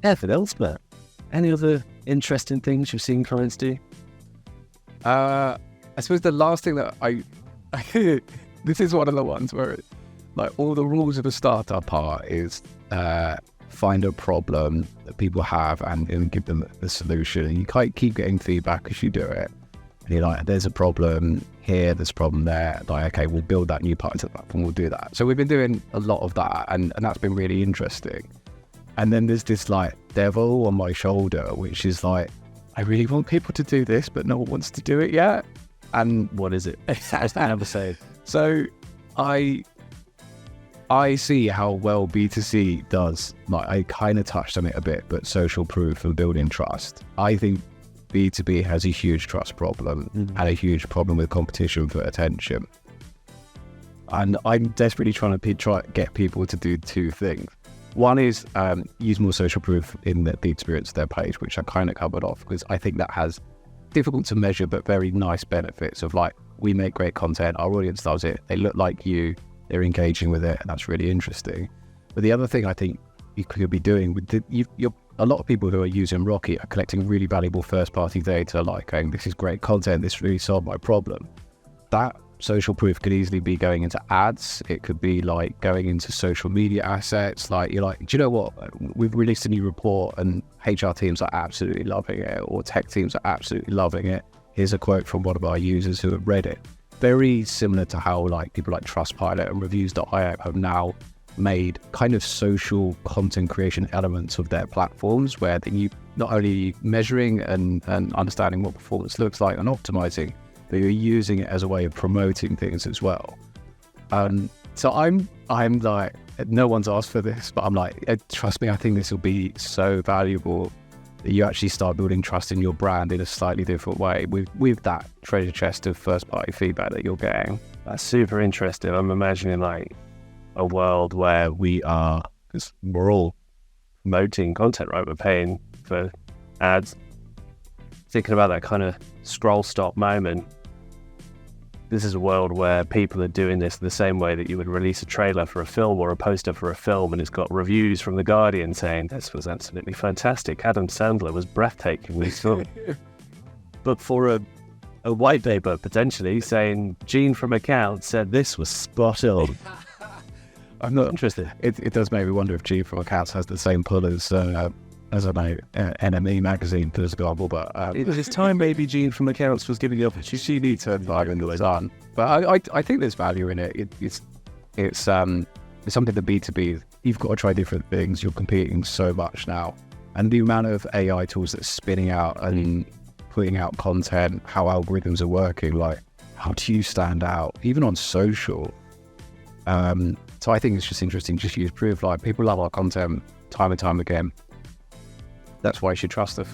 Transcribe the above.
Anything else, Matt? Any other interesting things you've seen clients do? I suppose the last thing that this is one of the ones where like all the rules of a startup is find a problem that people have and give them the solution. And you can't keep getting feedback as you do it. And you're like, there's a problem here, there's a problem there. Like, okay, we'll build that new part of the platform, we'll do that. So we've been doing a lot of that, and that's been really interesting. And then there's this like devil on my shoulder, which is like, I really want people to do this, but no one wants to do it yet. And what is it? Never say. So I see how well B2C does. Like, I kind of touched on it a bit, but social proof and building trust. I think B2B has a huge trust problem and a huge problem with competition for attention. And I'm desperately trying to get people to do two things. One is use more social proof in the experience of their page, which I kind of covered off, because I think that has difficult to measure but very nice benefits of like, we make great content, our audience loves it, they look like you, they're engaging with it, and that's really interesting. But the other thing I think you could be doing with a lot of people who are using Rocket are collecting really valuable first-party data, like going, this is great content, this really solved my problem. That social proof could easily be going into ads. It could be like going into social media assets. Like, you're like, do you know what? We've released a new report and HR teams are absolutely loving it, or tech teams are absolutely loving it. Here's a quote from one of our users who have read it. Very similar to how like people like Trustpilot and Reviews.io have now made kind of social content creation elements of their platforms, where you not only measuring and understanding what performance looks like and optimizing, but you're using it as a way of promoting things as well. So I'm like, no one's asked for this, but I'm like, trust me, I think this will be so valuable that you actually start building trust in your brand in a slightly different way with that treasure chest of first party feedback that you're getting. That's super interesting. I'm imagining like a world where because we're all promoting content, right? We're paying for ads. Thinking about that kind of scroll stop moment. This is a world where people are doing this the same way that you would release a trailer for a film or a poster for a film, and it's got reviews from The Guardian saying, this was absolutely fantastic. Adam Sandler was breathtaking with this film. But for a white paper, potentially, saying Gene from Account said this was spot on. I'm not interested. It does make me wonder if Gene from Accounts has the same pull as I don't know, NME magazine, for example. But it was time maybe Gene from Accounts was giving the opportunity. She needs to dive into his on. But I think there's value in it. It's something that B2B, you've got to try different things. You're competing so much now. And the amount of AI tools that's spinning out and putting out content, how algorithms are working, like, how do you stand out, even on social? So I think it's just interesting, just use proof. Like, people love our content time and time again. That's why you should trust us.